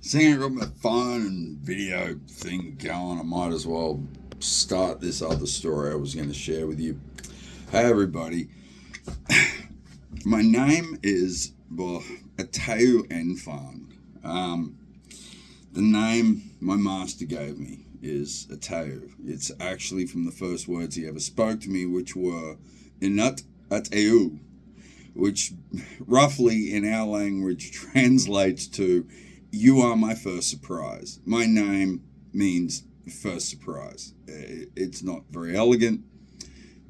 Seeing I got my phone and video thing going, I might as well start this other story I was going to share with you. Hey everybody, my name is Ateu Enfan. The name my master gave me is Ateu. It's actually from the first words he ever spoke to me, which were Inut Ateu, which roughly in our language translates to "You are my first surprise." My name means first surprise. It's not very elegant,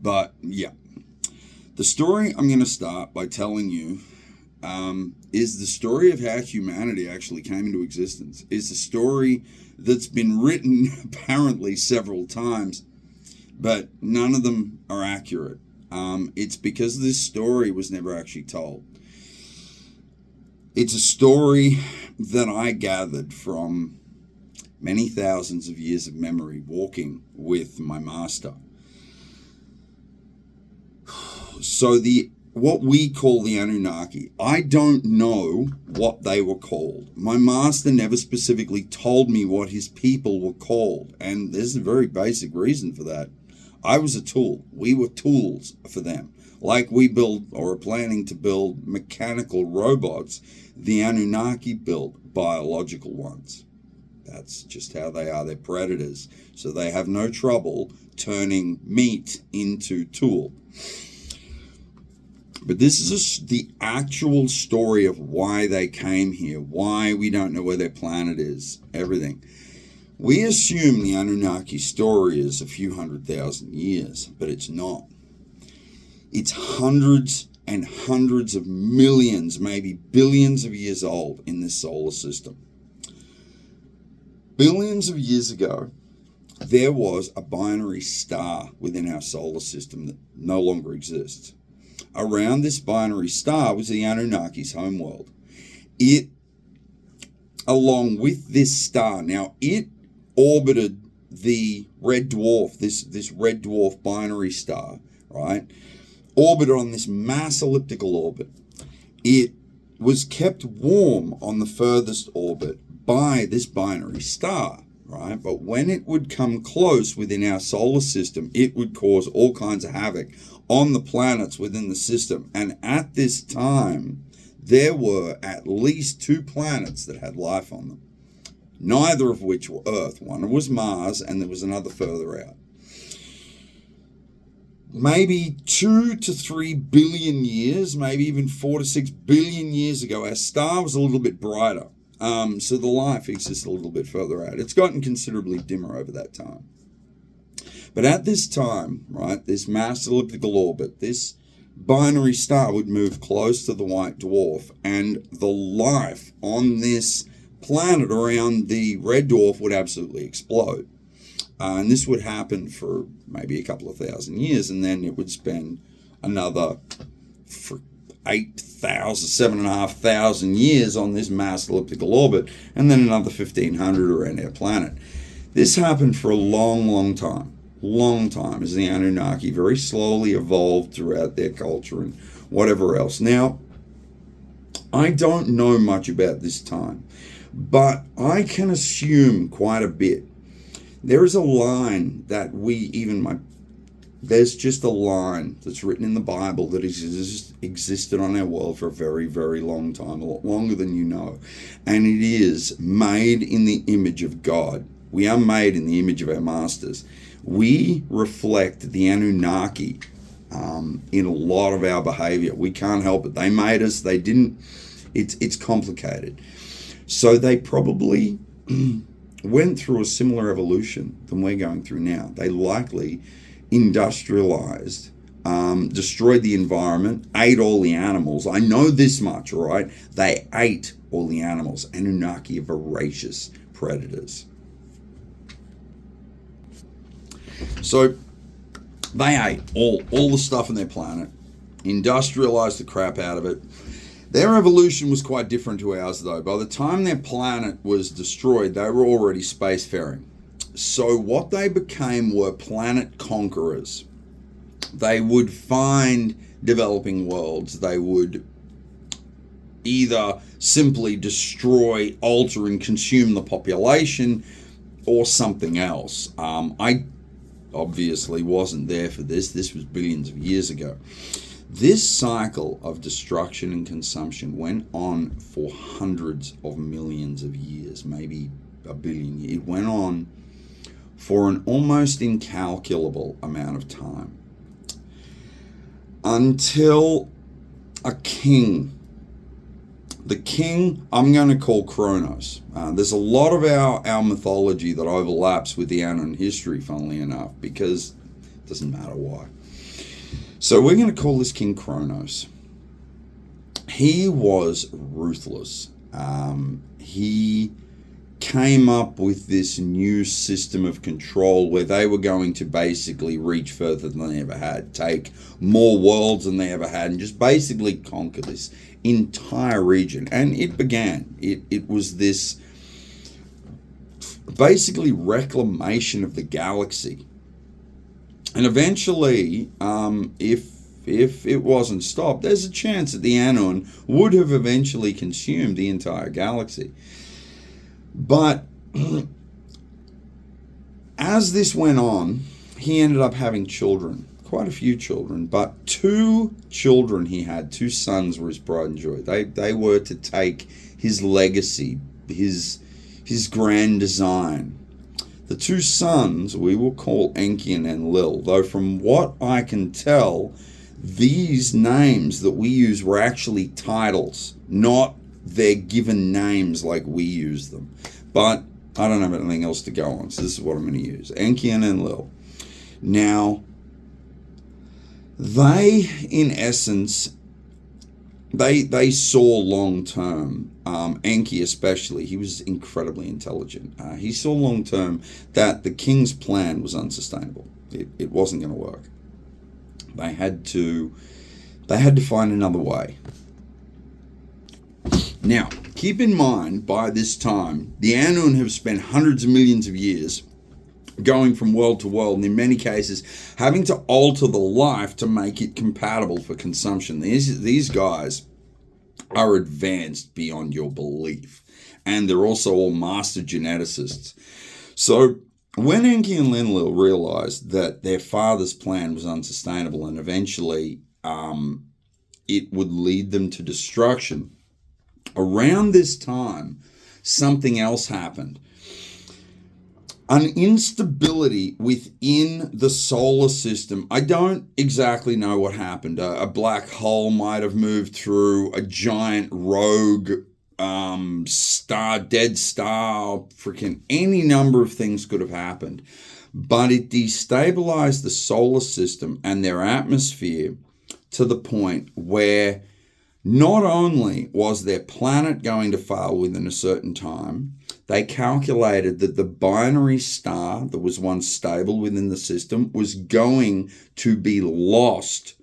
but yeah. The story I'm going to start by telling you is the story of how humanity actually came into existence. It's a story that's been written apparently several times, but none of them are accurate. It's because this story was never actually told. It's a story that I gathered from many thousands of years of memory walking with my master. So what we call the Anunnaki, I don't know what they were called. My master never specifically told me what his people were called, and there's a very basic reason for that. I was a tool. We were tools for them. Like we build or are planning to build mechanical robots, the Anunnaki built biological ones. That's just how they are. They're predators. So they have no trouble turning meat into tool. But this is the actual story of why they came here, why we don't know where their planet is, everything. We assume the Anunnaki story is a few 100,000 years, but it's not. It's hundreds and hundreds of millions, maybe billions of years old in this solar system. Billions of years ago, there was a binary star within our solar system that no longer exists. Around this binary star was the Anunnaki's homeworld. It, along with this star, now it orbited the red dwarf, this red dwarf binary star, right? Orbited on this mass elliptical orbit. It was kept warm on the furthest orbit by this binary star, right? But when it would come close within our solar system, it would cause all kinds of havoc on the planets within the system. And at this time, there were at least 2 planets that had life on them, neither of which were Earth. One was Mars, and there was another further out. Maybe 2 to 3 billion years, maybe even 4 to 6 billion years ago, our star was a little bit brighter. So the life exists a little bit further out. It's gotten considerably dimmer over that time. But at this time, right, this mass elliptical orbit, this binary star would move close to the white dwarf, and the life on this planet around the red dwarf would absolutely explode. And this would happen for maybe a couple of thousand years, and then it would spend another 7,500 years on this mass elliptical orbit, and then another 1,500 around our planet. This happened for a long time, as the Anunnaki very slowly evolved throughout their culture and whatever else. Now, I don't know much about this time, but I can assume quite a bit. There is a line that there's just a line that's written in the Bible that existed on our world for a very, very long time, a lot longer than you know. And it is made in the image of God. We are made in the image of our masters. We reflect the Anunnaki in a lot of our behavior. We can't help it. They made us. They didn't. It's complicated. So they probably went through a similar evolution than we're going through now. They likely industrialized, destroyed the environment, ate all the animals. I know this much, all right? They ate all the animals. Anunnaki are voracious predators. So they ate all the stuff on their planet, industrialized the crap out of it. Their evolution was quite different to ours, though. By the time their planet was destroyed, they were already spacefaring. So what they became were planet conquerors. They would find developing worlds. They would either simply destroy, alter, and consume the population, or something else. I obviously wasn't there for this. This was billions of years ago. This cycle of destruction and consumption went on for hundreds of millions of years, maybe a billion years. It went on for an almost incalculable amount of time until a king, the king I'm going to call Kronos. There's a lot of our mythology that overlaps with the Anunnaki history, funnily enough, because it doesn't matter why. So we're going to call this King Kronos. He was ruthless. He came up with this new system of control where they were going to basically reach further than they ever had, take more worlds than they ever had, and just basically conquer this entire region. And it began. It was this basically reclamation of the galaxy. And eventually, if it wasn't stopped, there's a chance that the Anunnaki would have eventually consumed the entire galaxy. But as this went on, he ended up having children, quite a few children, but 2 children he had, 2 sons were his pride and joy. They were to take his legacy, his grand design. The 2 sons we will call Enki and Enlil, though from what I can tell, these names that we use were actually titles, not their given names like we use them. But I don't have anything else to go on, so this is what I'm going to use. Enki and Enlil. Now, they, in essence, they saw long term. Enki especially, he was incredibly intelligent. He saw long term that the king's plan was unsustainable. It wasn't going to work. They had to find another way. Now, keep in mind, by this time, the Anunnaki have spent hundreds of millions of years going from world to world, and in many cases having to alter the life to make it compatible for consumption. These guys are advanced beyond your belief, and they're also all master geneticists. So when Enki and Enlil realized that their father's plan was unsustainable and eventually it would lead them to destruction, around this time something else happened. An instability within the solar system. I don't exactly know what happened. A black hole might have moved through, a giant rogue star, dead star, freaking any number of things could have happened. But it destabilized the solar system and their atmosphere to the point where not only was their planet going to fail within a certain time, they calculated that the binary star that was once stable within the system was going to be lost.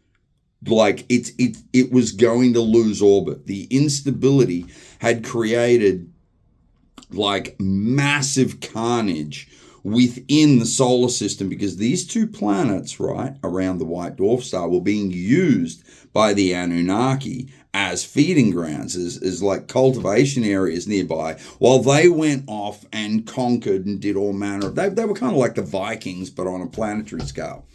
Like it was going to lose orbit. The instability had created like massive carnage within the solar system because these 2 planets, right, around the white dwarf star were being used by the Anunnaki as feeding grounds, as like cultivation areas nearby, while they went off and conquered and did all manner of... They were kind of like the Vikings, but on a planetary scale.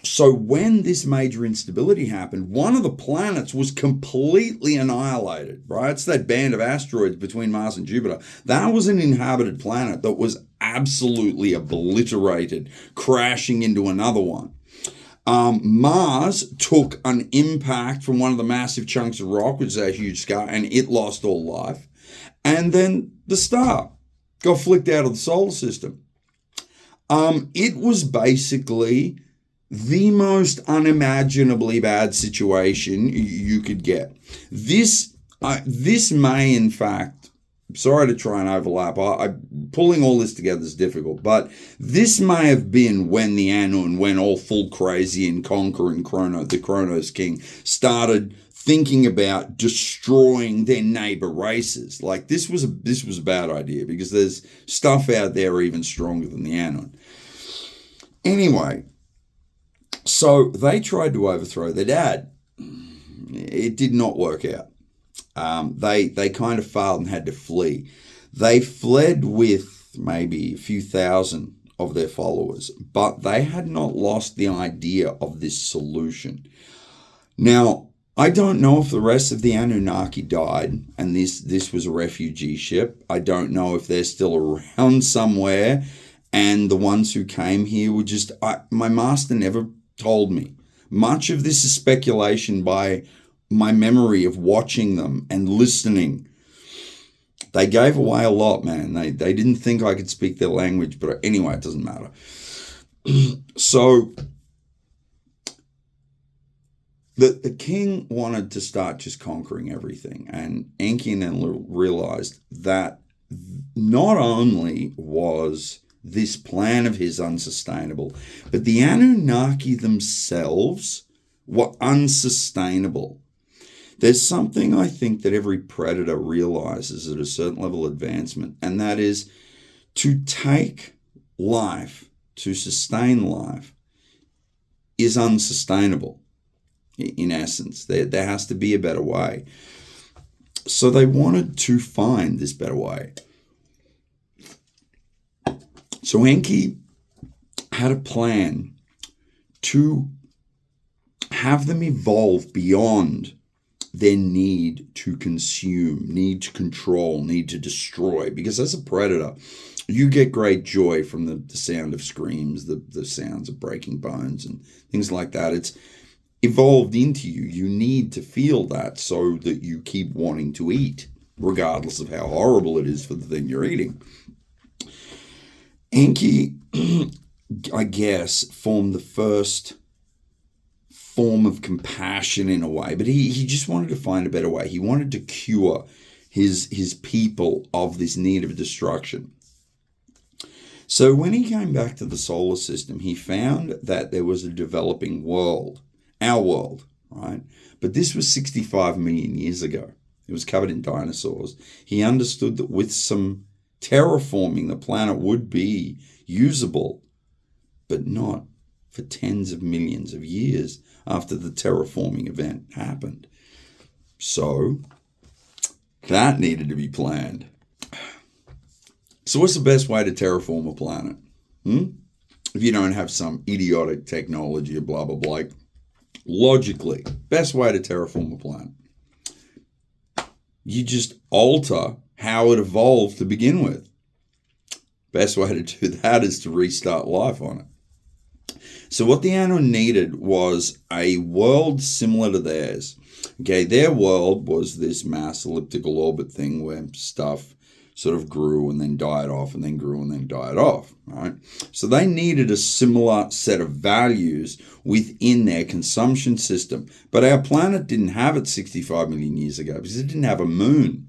So when this major instability happened, one of the planets was completely annihilated, right? It's that band of asteroids between Mars and Jupiter. That was an inhabited planet that was absolutely obliterated, crashing into another one. Mars took an impact from one of the massive chunks of rock, which is a huge scar, and it lost all life. And then the star got flicked out of the solar system. It was basically the most unimaginably bad situation you could get. This may, in fact, sorry to try and overlap, pulling all this together is difficult, but this may have been when the Anunnaki went all full crazy and conquering the Kronos king, started thinking about destroying their neighbor races. Like this was a bad idea because there's stuff out there even stronger than the Anunnaki. Anyway, so they tried to overthrow their dad. it did not work out. They kind of failed and had to flee. They fled with maybe a few thousand of their followers, but they had not lost the idea of this solution. Now, I don't know if the rest of the Anunnaki died and this was a refugee ship. I don't know if they're still around somewhere and the ones who came here were just... my master never told me. Much of this is speculation by my memory of watching them and listening. They gave away a lot, man. They didn't think I could speak their language, but anyway, it doesn't matter. So the king wanted to start just conquering everything, and Enki then realized that not only was this plan of his unsustainable, but the Anunnaki themselves were unsustainable. There's something I think that every predator realizes at a certain level of advancement, and that is to take life, to sustain life, is unsustainable in essence. There has to be a better way. So they wanted to find this better way. So Enki had a plan to have them evolve beyond their need to consume, need to control, need to destroy. Because as a predator, you get great joy from the sound of screams, the sounds of breaking bones and things like that. It's evolved into you. You need to feel that so that you keep wanting to eat, regardless of how horrible it is for the thing you're eating. Enki, I guess, formed the first form of compassion in a way, but he just wanted to find a better way. He wanted to cure his people of this need of destruction. So when he came back to the solar system, he found that there was a developing world, our world, right? But this was 65 million years ago. It was covered in dinosaurs. He understood that with some terraforming, the planet would be usable, but not for tens of millions of years after the terraforming event happened. So that needed to be planned. So what's the best way to terraform a planet? If you don't have some idiotic technology or blah, blah, blah. Logically, best way to terraform a planet. You just alter how it evolved to begin with. Best way to do that is to restart life on it. So what the Anu needed was a world similar to theirs. Okay, their world was this mass elliptical orbit thing where stuff sort of grew and then died off and then grew and then died off, right? So they needed a similar set of values within their consumption system. But our planet didn't have it 65 million years ago because it didn't have a moon.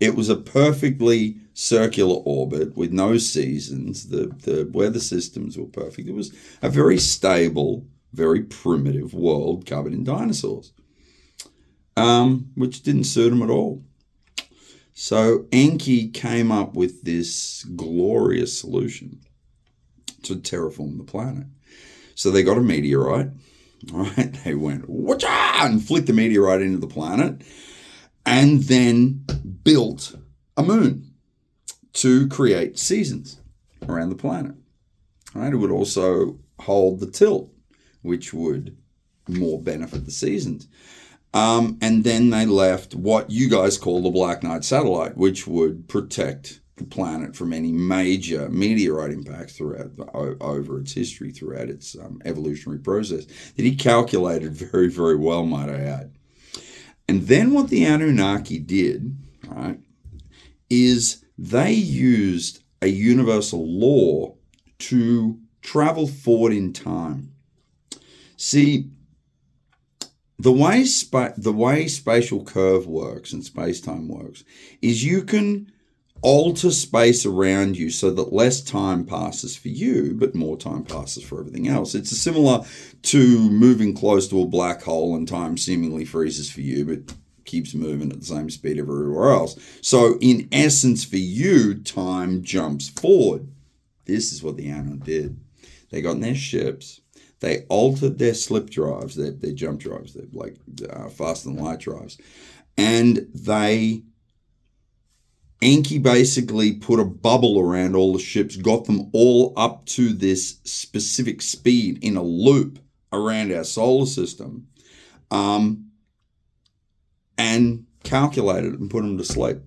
It was a perfectly circular orbit with no seasons. The weather systems were perfect. It was a very stable, very primitive world covered in dinosaurs, which didn't suit them at all. So Enki came up with this glorious solution to terraform the planet. So they got a meteorite, right? They went, whatcha, and flicked the meteorite into the planet, and then built a moon to create seasons around the planet. Right? It would also hold the tilt, which would more benefit the seasons. And then they left what you guys call the Black Knight satellite, which would protect the planet from any major meteorite impacts throughout over its history, throughout its evolutionary process, that he calculated very, very well, might I add. And then what the Anunnaki did, right, is they used a universal law to travel forward in time. See, the way spatial curve works and space-time works is you can alter space around you so that less time passes for you, but more time passes for everything else. It's similar to moving close to a black hole and time seemingly freezes for you, but keeps moving at the same speed everywhere else. So in essence, for you, time jumps forward. This is what the Anu did. They got in their ships. They altered their slip drives, their jump drives, they're like faster than light drives. And Enki basically put a bubble around all the ships, got them all up to this specific speed in a loop around our solar system, and calculated it and put them to sleep.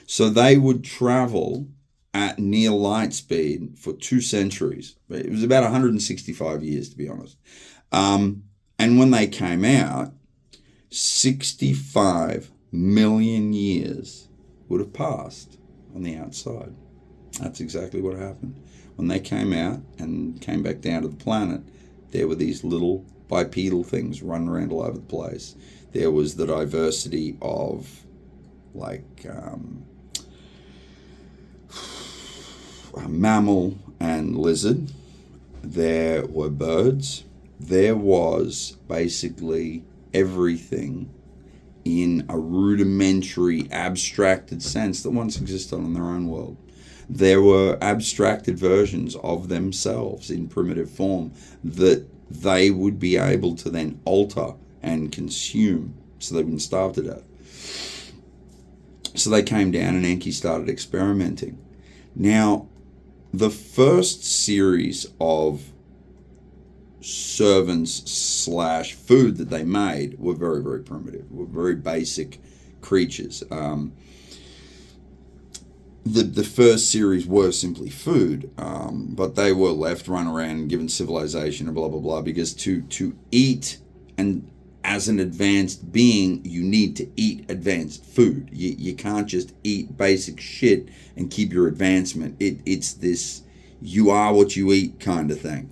So they would travel at near light speed for 2 centuries. It was about 165 years, to be honest. And when they came out, 65 million years would have passed on the outside. That's exactly what happened. When they came out and came back down to the planet, there were these little bipedal things running around all over the place. There was the diversity of like mammal and lizard. There were birds. There was basically everything in a rudimentary, abstracted sense that once existed in their own world. There were abstracted versions of themselves in primitive form that they would be able to then alter and consume so they wouldn't starve to death. So they came down and Enki started experimenting. Now, the first series of servants / food that they made were very, very primitive, were very basic creatures. The first series were simply food, but they were left, run around, and given civilization and blah, blah, blah, because to eat, and as an advanced being, you need to eat advanced food. You can't just eat basic shit and keep your advancement. It's this you are what you eat kind of thing.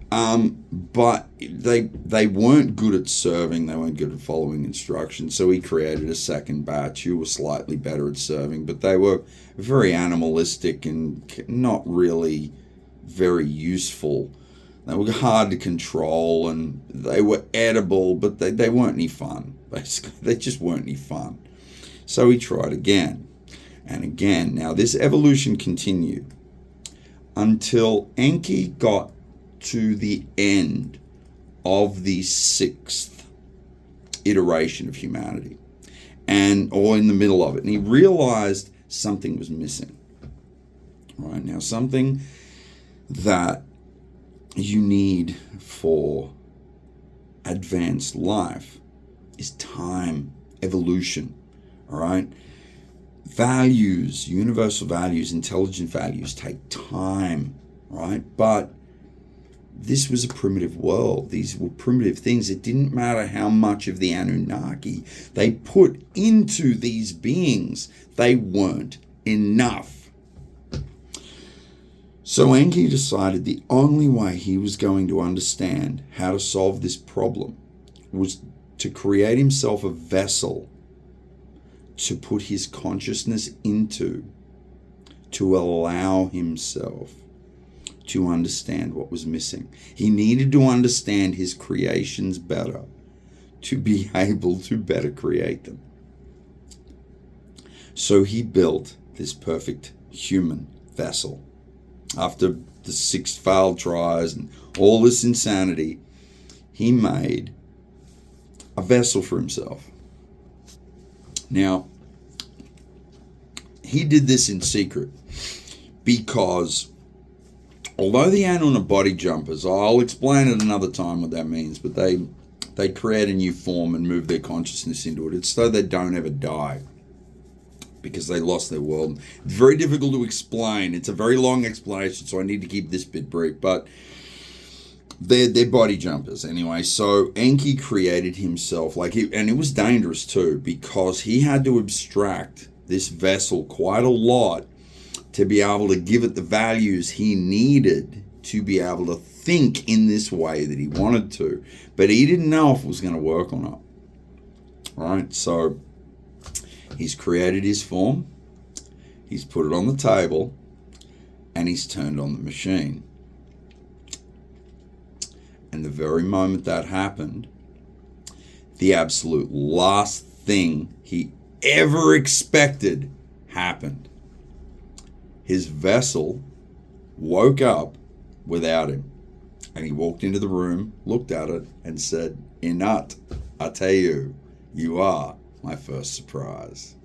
But they weren't good at serving. They weren't good at following instructions. So he created a second batch who were slightly better at serving, but they were very animalistic and not really very useful. They were hard to control, and they were edible, but they weren't any fun. Basically, they just weren't any fun. So he tried again and again. Now, this evolution continued until Enki got to the end of the 6th iteration of humanity, or in the middle of it, and he realized something was missing. Right now, something that you need for advanced life is time, evolution. All right, values, universal values, intelligent values take time. Right, but this was a primitive world. These were primitive things. It didn't matter how much of the Anunnaki they put into these beings. They weren't enough. So Enki decided the only way he was going to understand how to solve this problem was to create himself a vessel to put his consciousness into, to allow himself to understand what was missing. He needed to understand his creations better to be able to better create them. So he built this perfect human vessel. After the 6 failed tries and all this insanity, he made a vessel for himself. Now, he did this in secret because although the Anunnaki body jumpers, I'll explain it another time what that means, but they create a new form and move their consciousness into it. It's so they don't ever die because they lost their world. It's very difficult to explain. It's a very long explanation, so I need to keep this bit brief, but they're body jumpers anyway. So Enki created himself, and it was dangerous too, because he had to abstract this vessel quite a lot to be able to give it the values he needed to be able to think in this way that he wanted to. But he didn't know if it was going to work or not. Right? So he's created his form, he's put it on the table, and he's turned on the machine. And the very moment that happened, the absolute last thing he ever expected happened. His vessel woke up without him. And he walked into the room, looked at it, and said, Inat Ateu, you are my first surprise.